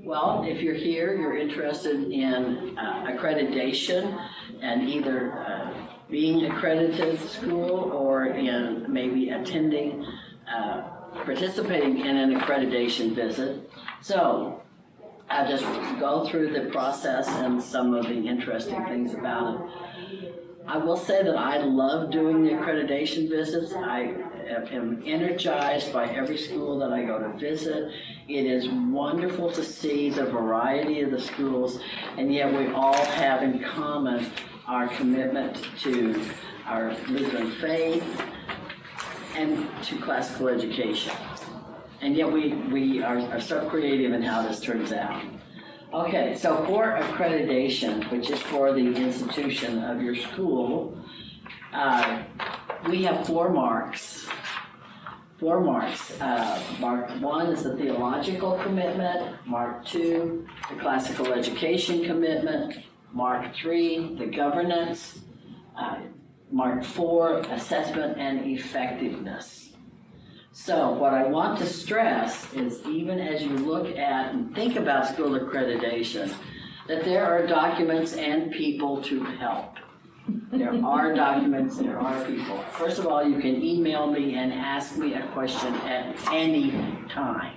Well, if you're here, you're interested in accreditation and either being accredited at school or in maybe attending, participating in an accreditation visit. So I'll just go through the process and some of the interesting things about it. I will say that I love doing the accreditation visits. I am energized by every school that I go to visit. It is wonderful to see the variety of the schools, and yet we all have in common our commitment to our Lutheran faith and to classical education. And yet we are so creative in how this turns out. Okay, so for accreditation, which is for the institution of your school, we have 4 marks. 4 marks. Mark 1 is the theological commitment. Mark 2, the classical education commitment. Mark 3, the governance. Mark 4, assessment and effectiveness. So what I want to stress is, even as you look at and think about school accreditation, that there are documents and people to help. There are documents, there are people. First of all, you can email me and ask me a question at any time.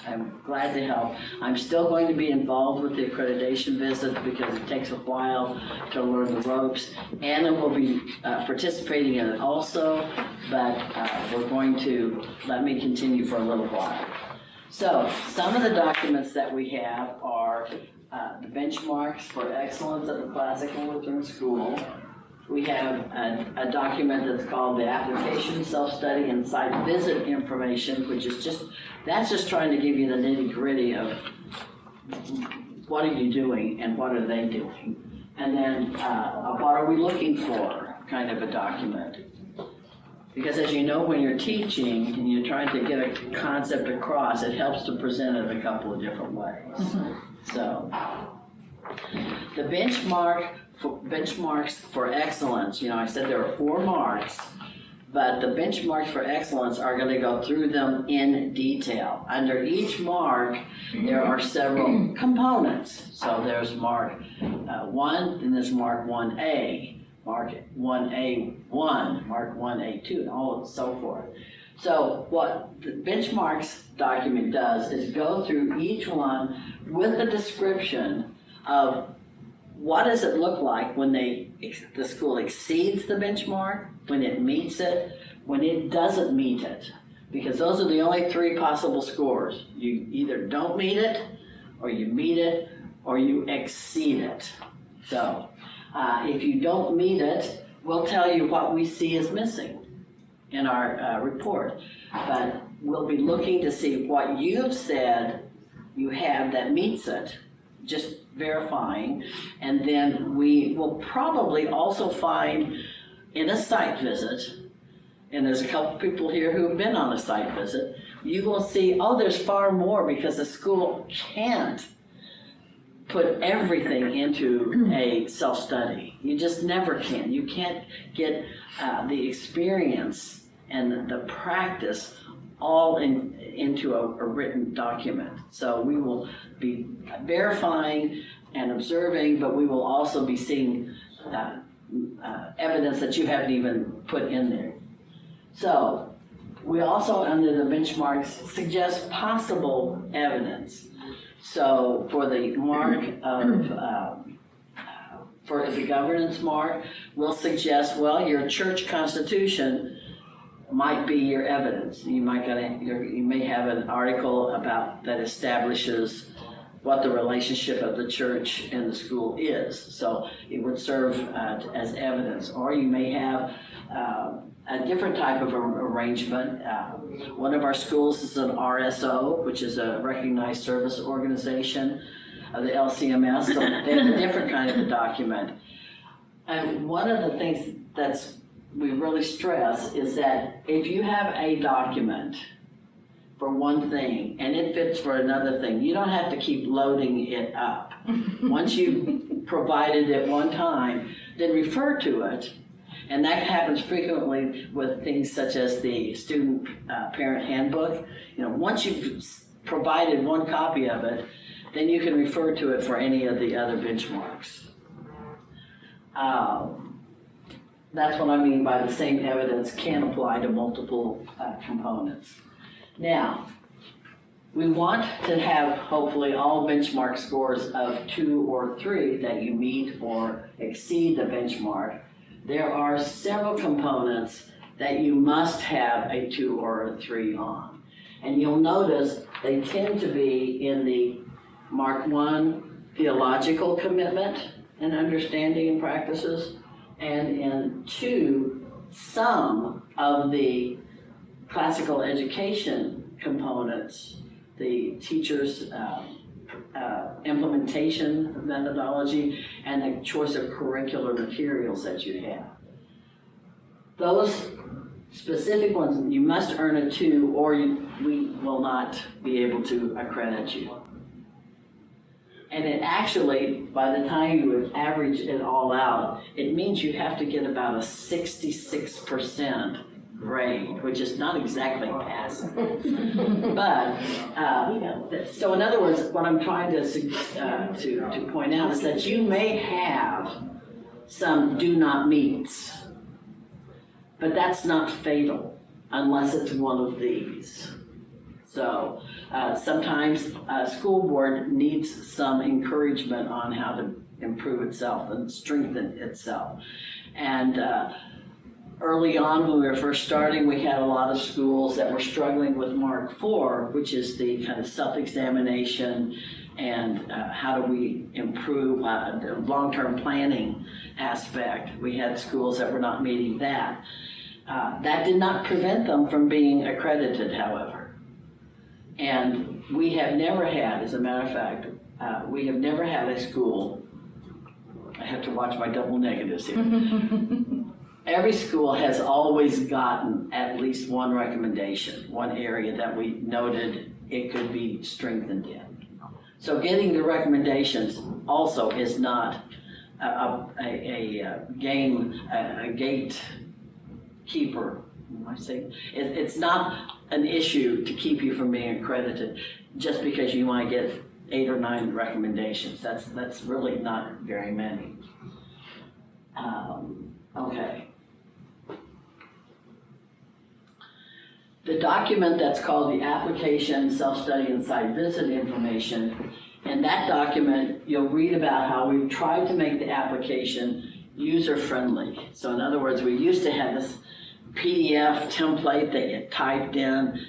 I'm glad to help. I'm still going to be involved with the accreditation visits because it takes a while to learn the ropes. Anna will be participating in it also, but we're going to let me continue for a little while. So some of the documents that we have are the benchmarks for excellence at the classical Lutheran school. We have a document that's called the application, self-study, and site visit information, which is that's just trying to give you the nitty-gritty of what are you doing and what are they doing. And then what are we looking for kind of a document. Because as you know, when you're teaching and you're trying to get a concept across, it helps to present it a couple of different ways. So the benchmarks for excellence, I said there are 4 marks, but the benchmarks for excellence are going to go through them in detail. Under each mark, there are several components. So there's mark 1, and there's mark 1A, mark 1A1, mark 1A2, and all and so forth. So what the benchmarks document does is go through each one with a description of what does it look like when the school exceeds the benchmark, when it meets it, when it doesn't meet it. Because those are the only 3 possible scores. You either don't meet it, or you meet it, or you exceed it. So if you don't meet it, we'll tell you what we see is missing in our report. But we'll be looking to see what you've said you have that meets it, just verifying, and then we will probably also find in a site visit, and there's a couple people here who have been on a site visit, you will see, there's far more because the school can't put everything into a self-study. You just never can. You can't get the experience and the practice all into a written document. So we will be verifying and observing, but we will also be seeing evidence that you haven't even put in there. So we also, under the benchmarks, suggest possible evidence. So for the mark of, for the governance mark, we'll suggest, your church constitution might be your evidence. You may have an article about that establishes what the relationship of the church and the school is. So it would serve as evidence. Or you may have a different type of arrangement. One of our schools is an RSO, which is a recognized service organization of the LCMS. So they have a different kind of a document. And one of the things we really stress is that if you have a document for one thing and it fits for another thing, you don't have to keep loading it up. Once you've provided it one time, then refer to it. And that happens frequently with things such as the student parent handbook. Once you've provided one copy of it, then you can refer to it for any of the other benchmarks. That's what I mean by the same evidence can apply to multiple components. Now, we want to have hopefully all benchmark scores of 2 or 3 that you meet or exceed the benchmark. There are several components that you must have a 2 or a 3 on. And you'll notice they tend to be in the Mark 1 theological commitment and understanding and practices, and in 2, some of the classical education components, the teacher's implementation methodology, and the choice of curricular materials that you have. Those specific ones, you must earn a 2 or we will not be able to accredit you. And it actually, by the time you would average it all out, it means you have to get about a 66% grade, which is not exactly passing. But, so in other words, what I'm trying to point out is that you may have some do not meets, but that's not fatal unless it's one of these. So sometimes a school board needs some encouragement on how to improve itself and strengthen itself. And early on when we were first starting, we had a lot of schools that were struggling with Mark 4, which is the kind of self-examination and how do we improve the long-term planning aspect. We had schools that were not meeting that. That did not prevent them from being accredited, however. And we have never had, as a matter of fact, we have never had a school, I have to watch my double negatives here. Every school has always gotten at least one recommendation, one area that we noted it could be strengthened in. So getting the recommendations also is not a gatekeeper. It's not an issue to keep you from being accredited just because you might get 8 or 9 recommendations. That's really not very many. Okay. The document that's called the application, self-study, and site visit information, in that document you'll read about how we've tried to make the application user-friendly. So in other words, we used to have this PDF template that you typed in,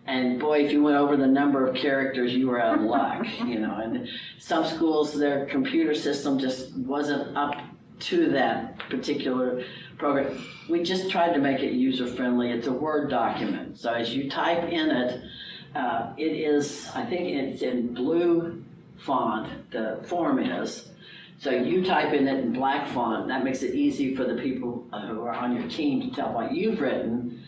and boy, if you went over the number of characters, you were out of luck, you know. And some schools, their computer system just wasn't up to that particular program. We just tried to make it user-friendly. It's a Word document, so as you type in it, it is, I think it's in blue font, the form is. So you type in it in black font. That makes it easy for the people who are on your team to tell what you've written.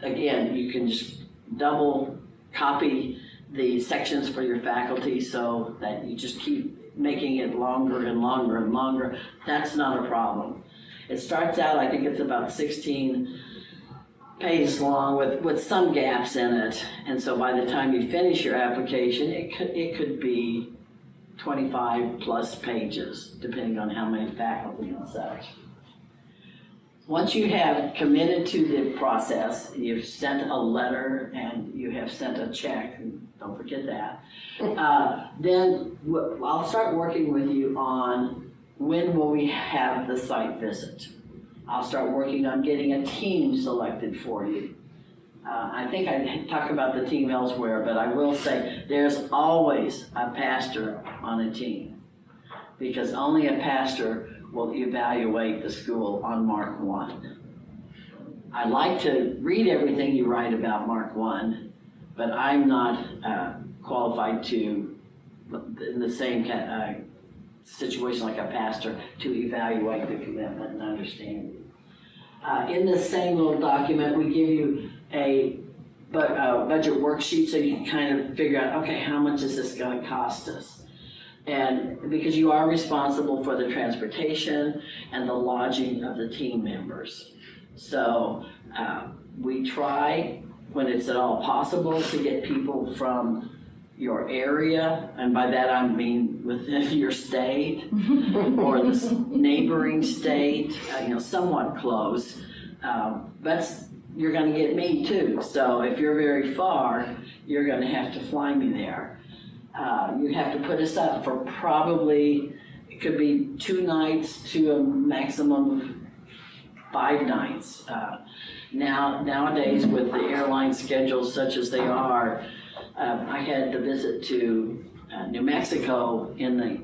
Again, you can just double copy the sections for your faculty so that you just keep making it longer and longer and longer. That's not a problem. It starts out, I think it's about 16 pages long with some gaps in it. And so by the time you finish your application, it could be 25 plus pages, depending on how many faculty and such. Once you have committed to the process, you've sent a letter and you have sent a check, don't forget that, then I'll start working with you on when will we have the site visit. I'll start working on getting a team selected for you. I think I talked about the team elsewhere, but I will say there's always a pastor on a team, because only a pastor will evaluate the school on Mark 1. I like to read everything you write about Mark 1, but I'm not qualified to, in the same situation like a pastor, to evaluate the commitment and understanding. In this same little document, we give you a budget worksheet so you can kind of figure out, okay, how much is this going to cost us? And because you are responsible for the transportation and the lodging of the team members. So we try, when it's at all possible, to get people from your area, and by that I mean within your state or the neighboring state, somewhat close. But you're going to get me too. So if you're very far, you're going to have to fly me there. You have to put us up for probably, it could be 2 nights to a maximum of 5 nights. Nowadays, with the airline schedules such as they are, I had to visit to New Mexico in the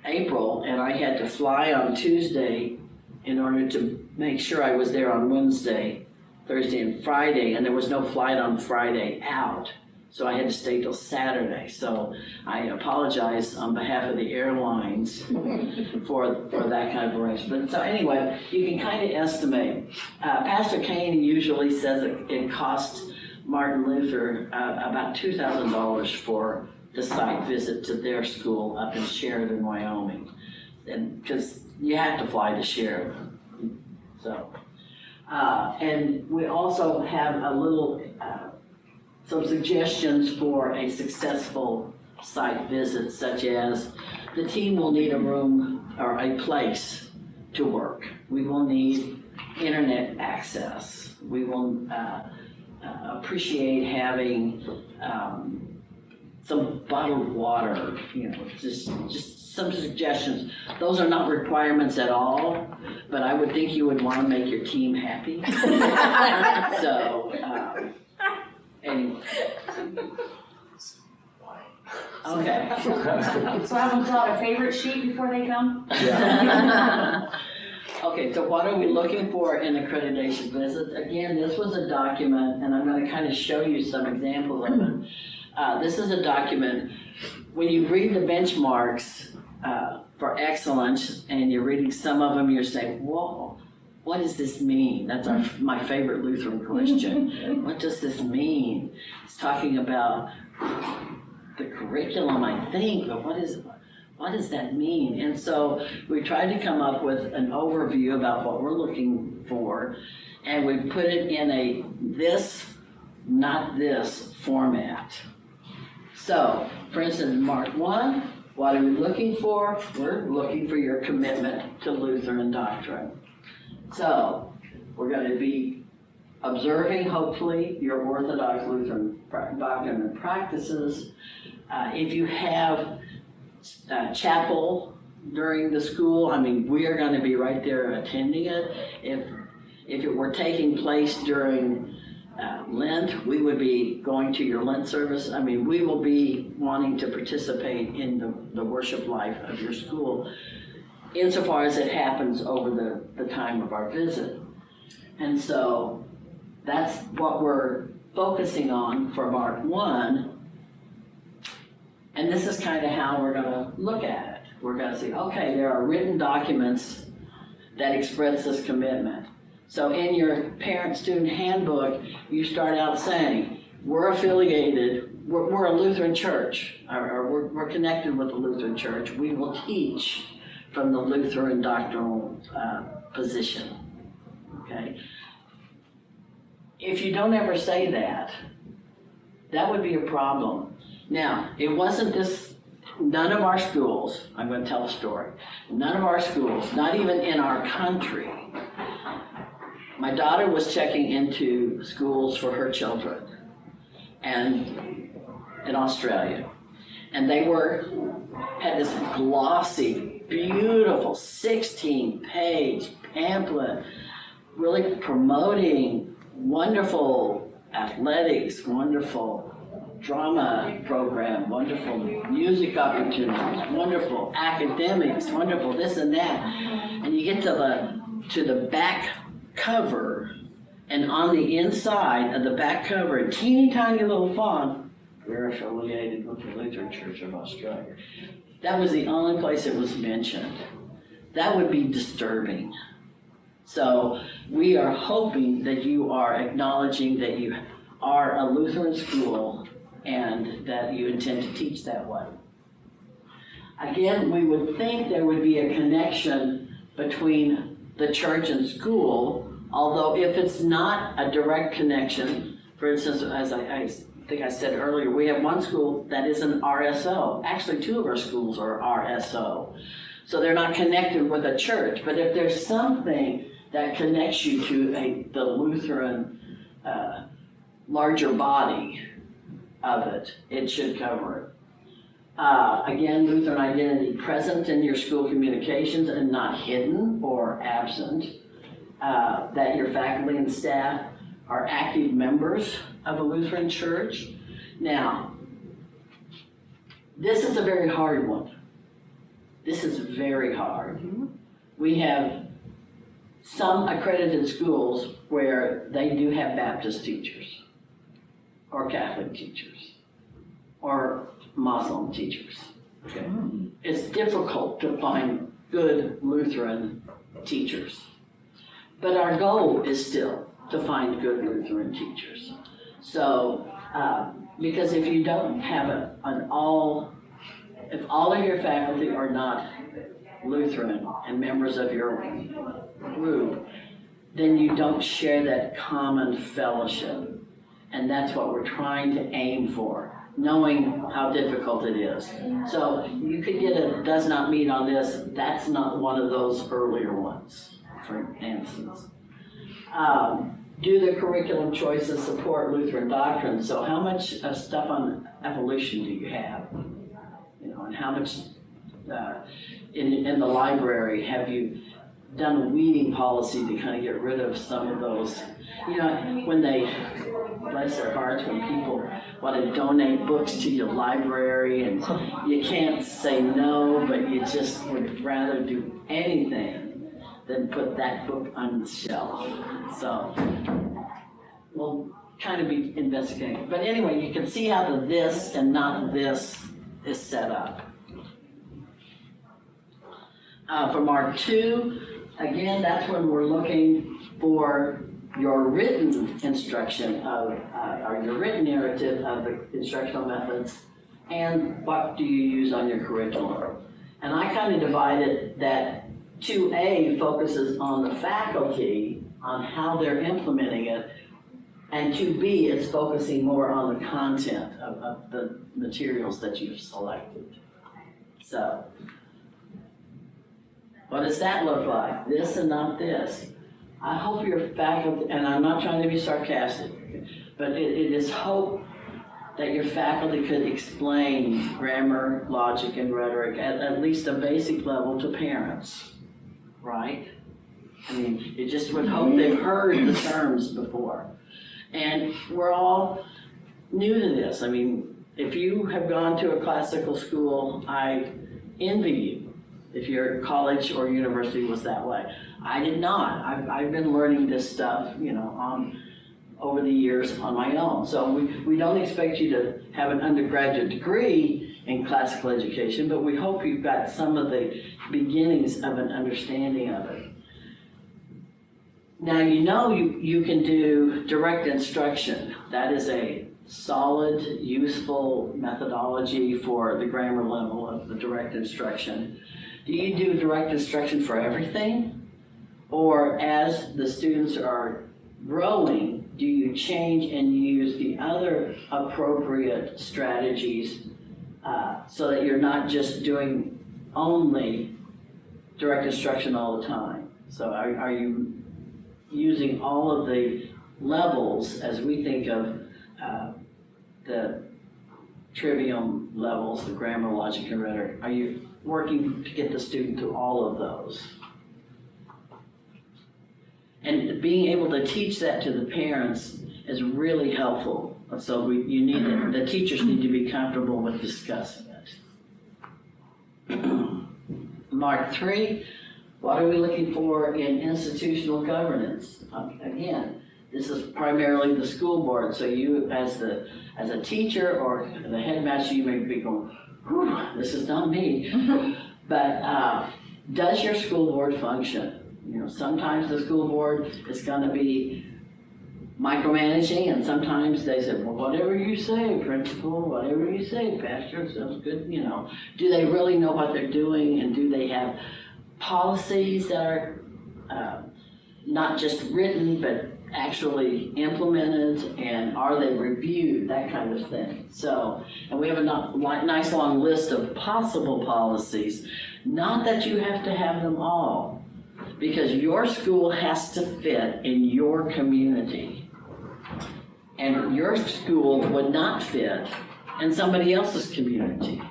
April, and I had to fly on Tuesday in order to make sure I was there on Wednesday, Thursday, and Friday, and there was no flight on Friday out. So I had to stay till Saturday. So I apologize on behalf of the airlines for that kind of arrangement. So anyway, you can kind of estimate. Pastor Kane usually says it cost Martin Luther about $2,000 for the site visit to their school up in Sheridan, Wyoming. And because you have to fly to Sheridan. So, and we also have a little, some suggestions for a successful site visit, such as the team will need a room or a place to work. We will need internet access. We will appreciate having some bottled water, just some suggestions. Those are not requirements at all, but I would think you would want to make your team happy. So, anyway. Okay. So have them fill out a favorite sheet before they come? Yeah. Okay, so what are we looking for in accreditation visits? Again, this was a document, and I'm going to kind of show you some examples of it. This is a document. When you read the benchmarks for excellence, and you're reading some of them, you're saying, whoa, what does this mean? That's my favorite Lutheran question. What does this mean? It's talking about the curriculum, I think, but what does that mean? And so we tried to come up with an overview about what we're looking for, and we put it in a this, not this format. So, for instance, Mark 1, what are we looking for? We're looking for your commitment to Lutheran doctrine. So, we're going to be observing, hopefully, your Orthodox Lutheran doctrine and practices. If you have chapel during the school, we are going to be right there attending it. If it were taking place during Lent, we would be going to your Lent service. We will be wanting to participate in the worship life of your school insofar as it happens over the time of our visit. And so that's what we're focusing on for Mark 1. And this is kind of how we're going to look at it. We're going to see, okay, there are written documents that express this commitment. So in your parent-student handbook, you start out saying, we're affiliated, we're a Lutheran church, or we're connected with the Lutheran church. We will teach from the Lutheran doctrinal position, okay? If you don't ever say that, that would be a problem. Now, it wasn't this, none of our schools, I'm going to tell a story, none of our schools, not even in our country, my daughter was checking into schools for her children and in Australia, and they had this glossy, beautiful 16-page pamphlet really promoting wonderful athletics, wonderful drama program, wonderful music opportunities, wonderful academics, wonderful this and that. And you get to the back cover, and on the inside of the back cover, in teeny tiny little font, we're affiliated with the Lutheran Church of Australia. That was the only place it was mentioned. That would be disturbing. So we are hoping that you are acknowledging that you are a Lutheran school and that you intend to teach that way. Again, we would think there would be a connection between the church and school, although if it's not a direct connection, for instance, as I think I said earlier, we have one school that is an RSO. Actually, 2 of our schools are RSO. So they're not connected with a church, but if there's something that connects you to the Lutheran larger body of it, it should cover it. Again, Lutheran identity present in your school communications and not hidden or absent. That your faculty and staff are active members of a Lutheran church. Now, this is a very hard one. This is very hard. We have some accredited schools where they do have Baptist teachers, or Catholic teachers, or Muslim teachers. Okay. It's difficult to find good Lutheran teachers. But our goal is still to find good Lutheran teachers. So, because if you don't have if all of your faculty are not Lutheran and members of your group, then you don't share that common fellowship. And that's what we're trying to aim for, knowing how difficult it is. So you could get a does not meet on this. That's not one of those earlier ones, for instance. Do the curriculum choices support Lutheran doctrine? So how much stuff on evolution do you have? And how much in the library have you done a weeding policy to kind of get rid of some of those? When they, bless their hearts, when people want to donate books to your library and you can't say no, but you just would rather do anything than put that book on the shelf. So we'll kind of be investigating. But anyway, you can see how the this and not this is set up. For Mark 2, again, that's when we're looking for your written instruction or your written narrative of the instructional methods and what do you use on your curriculum. And I kind of divided that 2A focuses on the faculty, on how they're implementing it, and 2B is focusing more on the content of the materials that you've selected. So, what does that look like? This and not this. I hope your faculty, and I'm not trying to be sarcastic, but it is hope that your faculty could explain grammar, logic, and rhetoric at least a basic level to parents, right? I mean, you just would hope they've heard the terms before. And we're all new to this. I mean, if you have gone to a classical school, I envy you. If your college or university was that way. I did not. I've been learning this stuff, over the years on my own. So we don't expect you to have an undergraduate degree in classical education, but we hope you've got some of the beginnings of an understanding of it. Now you can do direct instruction. That is a solid, useful methodology for the grammar level of the direct instruction. Do you do direct instruction for everything? Or as the students are growing, do you change and use the other appropriate strategies so that you're not just doing only direct instruction all the time? So are you using all of the levels as we think of the trivium levels, the grammar, logic, and rhetoric? Are you working to get the student through all of those? And being able to teach that to the parents is really helpful. So the teachers need to be comfortable with discussing it. Mark 3, what are we looking for in institutional governance? Again, this is primarily the school board. So you, as a teacher or the headmaster, you may be going, whew, this is not me. But does your school board function? Sometimes the school board is going to be micromanaging, and sometimes they say, well, whatever you say, principal, whatever you say, pastor, sounds good, Do they really know what they're doing, and do they have policies that are not just written, but actually implemented and are they reviewed, that kind of thing. So, and we have a nice long list of possible policies. Not that you have to have them all, because your school has to fit in your community. And your school would not fit in somebody else's community.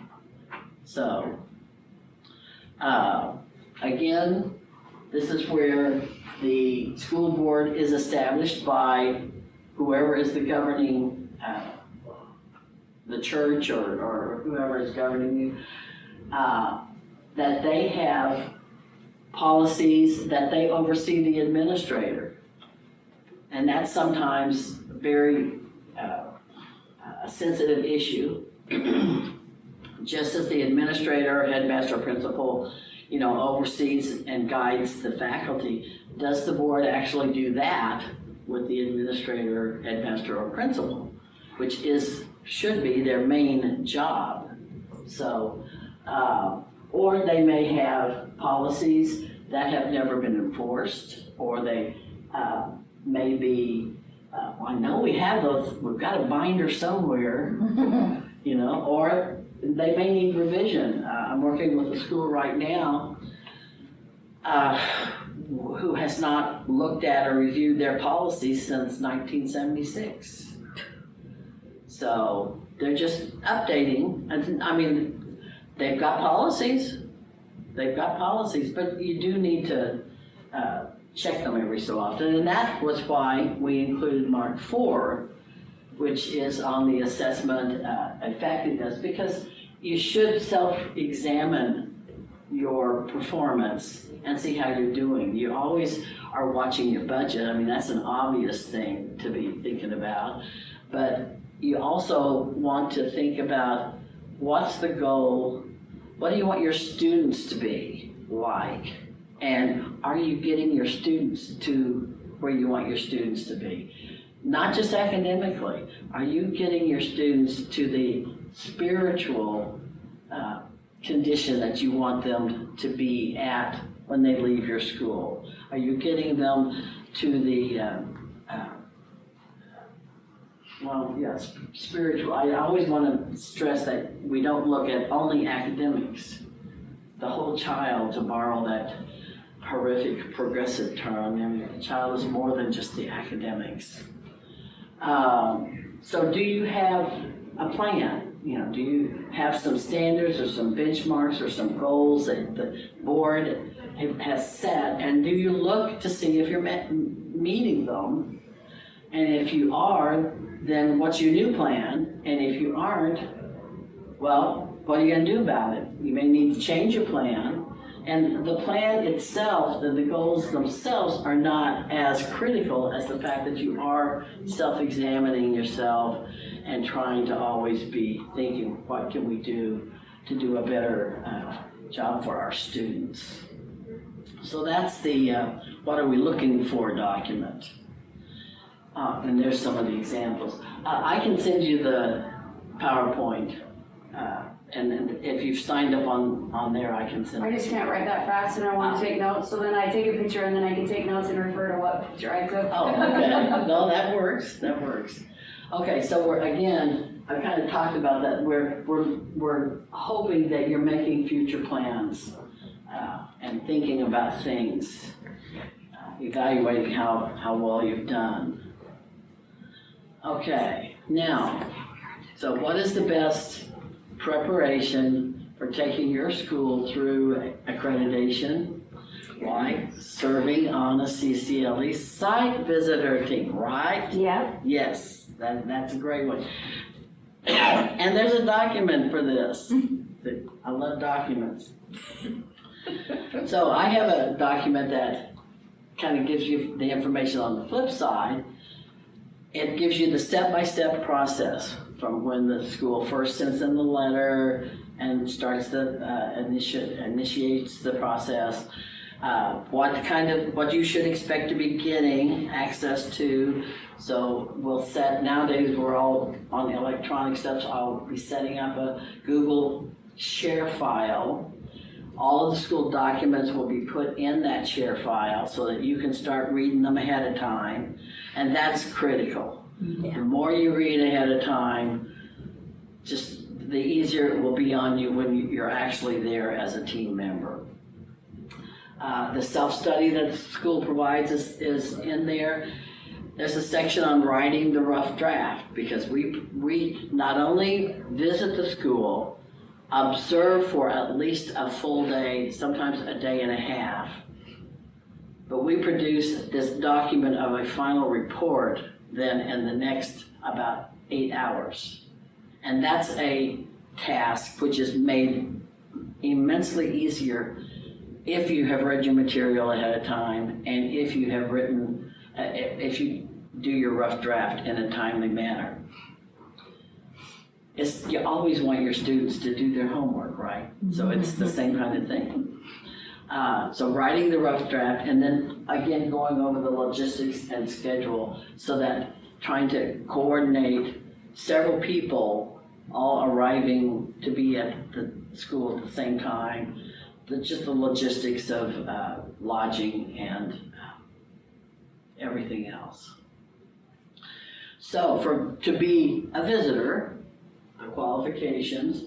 So, again, this is where the school board is established by whoever is the governing, the church or whoever is governing you, that they have policies that they oversee the administrator. And that's sometimes very a sensitive issue. Just as the administrator, headmaster, principal, oversees and guides the faculty, does the board actually do that with the administrator, headmaster, or principal, which should be their main job. So, or they may have policies that have never been enforced, or they may be, I know we have those, we've got a binder somewhere, or they may need revision. I'm working with a school right now who has not looked at or reviewed their policies since 1976. So they're just updating. And they've got policies, but you do need to check them every so often. And that was why we included Mark 4, which is on the assessment effectiveness, because you should self-examine your performance and see how you're doing. You always are watching your budget. That's an obvious thing to be thinking about, but you also want to think about what's the goal, what do you want your students to be like, and are you getting your students to where you want your students to be? Not just academically, are you getting your students to the spiritual condition that you want them to be at when they leave your school? Are you getting them to the, spiritual? I always want to stress that we don't look at only academics. The whole child, to borrow that horrific progressive term, the child is more than just the academics. So do you have a plan? Do you have some standards or some benchmarks or some goals that the board has set? And do you look to see if you're meeting them? And if you are, then what's your new plan? And if you aren't, well, what are you going to do about it? You may need to change your plan. And the plan itself, the goals themselves, are not as critical as the fact that you are self-examining yourself and trying to always be thinking, what can we do to do a better job for our students? So that's the what are we looking for document. And there's some of the examples. I can send you the PowerPoint. And then if you've signed up on there, I can send it. I just can't write that fast and I want to take notes, so then I take a picture and then I can take notes and refer to what picture I took. Oh, okay. No, that works. Okay, so I've kind of talked about that. We're hoping that you're making future plans and thinking about things, evaluating how well you've done. Okay, now, so what is the best preparation for taking your school through accreditation? Why? Serving on a CCLE site visitor team, right? Yeah. Yes, that's a great one. And there's a document for this. I love documents. So I have a document that kind of gives you the information on the flip side. It gives you the step-by-step process from when the school first sends in the letter and starts initiates the process, what you should expect to be getting access to. So we'll set, nowadays we're all on the electronic stuff, so I'll be setting up a Google share file. All of the school documents will be put in that share file so that you can start reading them ahead of time. And that's critical. Yeah. The more you read ahead of time, just the easier it will be on you when you're actually there as a team member. The self-study that the school provides is in there. There's a section on writing the rough draft, because we not only visit the school, observe for at least a full day, sometimes a day and a half, but we produce this document of a final report then in the next about 8 hours. And that's a task which is made immensely easier if you have read your material ahead of time and if you have written, if you do your rough draft in a timely manner. You always want your students to do their homework, right? So it's the same kind of thing. So writing the rough draft, and then again going over the logistics and schedule, so that trying to coordinate several people all arriving to be at the school at the same time, just the logistics of lodging and everything else. So to be a visitor, the qualifications,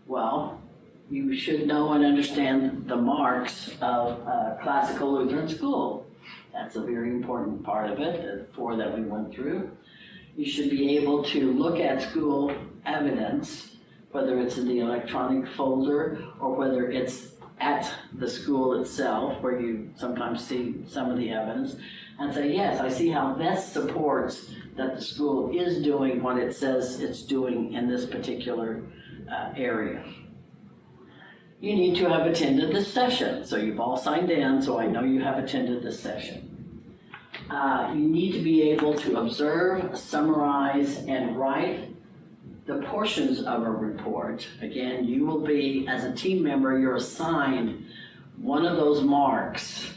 well, you should know and understand the marks of a classical Lutheran school. That's a very important part of it, the 4 that we went through. You should be able to look at school evidence, whether it's in the electronic folder or whether it's at the school itself, where you sometimes see some of the evidence, and say, yes, I see how this supports that the school is doing what it says it's doing in this particular area. You need to have attended this session. So you've all signed in, so I know you have attended this session. You need to be able to observe, summarize, and write the portions of a report. Again, you will be, as a team member, you're assigned one of those marks.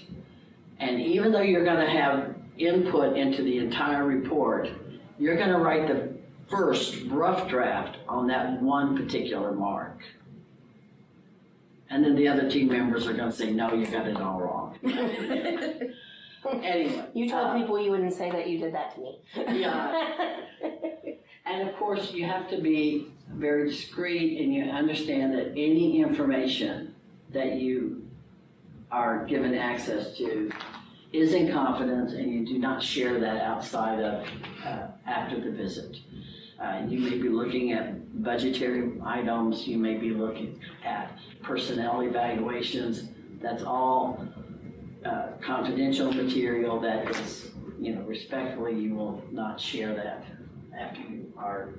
And even though you're gonna have input into the entire report, you're gonna write the first rough draft on that one particular mark. And then the other team members are gonna say, no, you got it all wrong. Anyway. You told people you wouldn't say that you did that to me. Yeah. And of course, you have to be very discreet, and you understand that any information that you are given access to is in confidence, and you do not share that outside of after the visit. You may be looking at budgetary items, you may be looking at personnel evaluations. That's all confidential material that is, respectfully, you will not share that after you are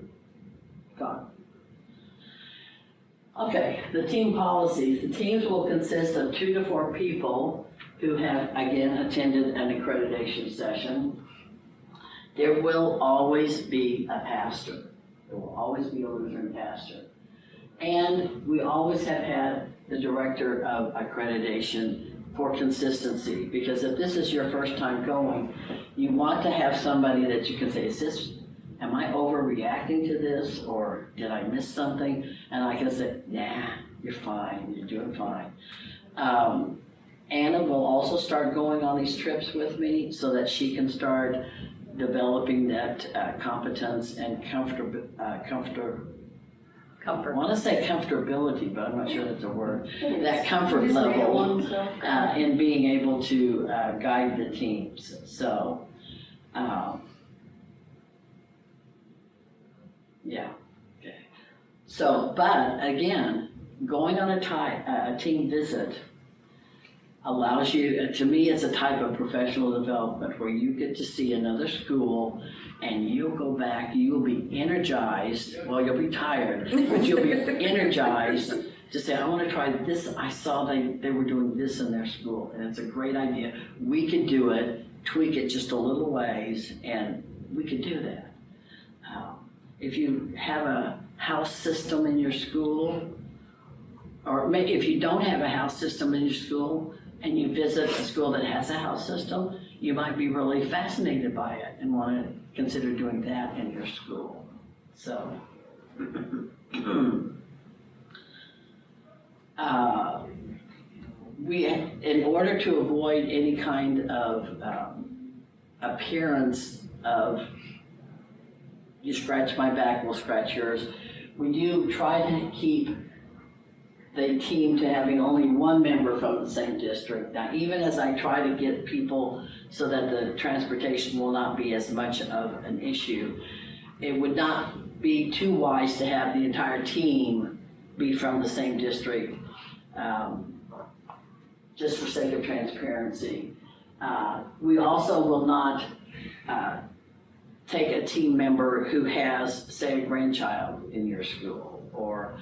gone. Okay, the team policies. The teams will consist of 2 to 4 people who have, again, attended an accreditation session. There will always be a pastor. There will always be a Lutheran pastor. And we always have had the director of accreditation for consistency, because if this is your first time going, you want to have somebody that you can say, am I overreacting to this, or did I miss something? And I can say, nah, you're fine, you're doing fine. Anna will also start going on these trips with me so that she can start developing that competence and comfort. I want to say comfortability, but I'm not sure that's a word. That comfort level in being able to guide the teams. So, yeah. Okay. So, but again, going on a team visit allows you, to me, it's a type of professional development where you get to see another school and you'll go back, you'll be energized, well, you'll be tired, but you'll be energized to say, I want to try this. I saw they were doing this in their school, and it's a great idea. We could do it, tweak it just a little ways, and we could do that. If you have a house system in your school, or maybe if you don't have a house system in your school, and you visit a school that has a house system, you might be really fascinated by it and want to consider doing that in your school. So, in order to avoid any kind of appearance of you scratch my back, we'll scratch yours. We do try to keep the team to having only one member from the same district. Now, even as I try to get people so that the transportation will not be as much of an issue, it would not be too wise to have the entire team be from the same district, just for sake of transparency. We also will not take a team member who has, say, a grandchild in your school, or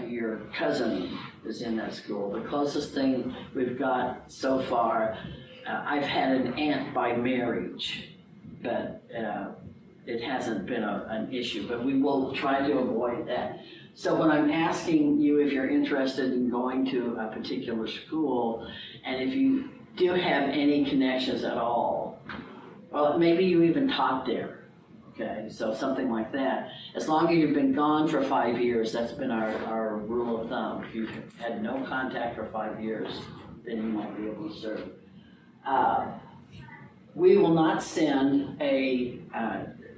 your cousin is in that school. The closest thing we've got so far, I've had an aunt by marriage, but it hasn't been an issue, but we will try to avoid that. So when I'm asking you if you're interested in going to a particular school, and if you do have any connections at all, well, maybe you even taught there, okay? So something like that. As long as you've been gone for 5 years, that's been our rule of thumb. If you've had no contact for 5 years, then you might be able to serve. We will not send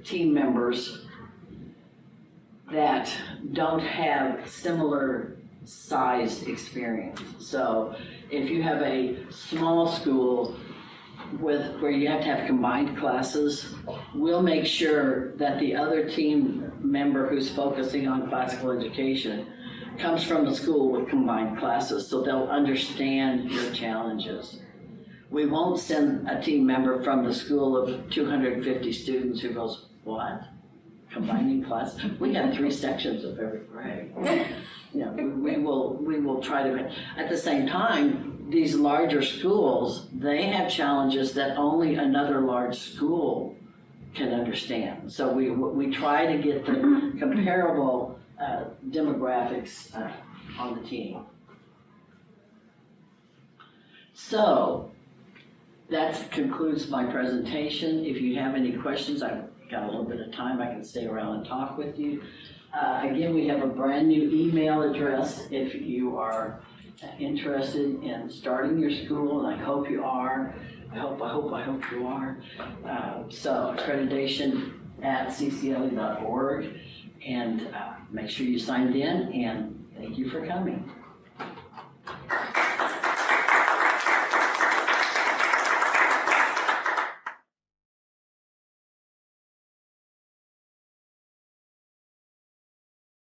team members that don't have similar sized experience. So if you have a small school where you have to have combined classes, we'll make sure that the other team member who's focusing on classical education comes from the school with combined classes, so they'll understand your challenges. We won't send a team member from the school of 250 students who goes, what? Combining class? We have 3 sections of every grade. You know, we will try to, at the same time, these larger schools, they have challenges that only another large school can understand. So we try to get the comparable demographics on the team. So that concludes my presentation. If you have any questions, I've got a little bit of time, I can stay around and talk with you. Again, we have a brand new email address if you are interested in starting your school, and I hope you are. I hope you are. So Accreditation at CCLE.org, and make sure you signed in, and thank you for coming.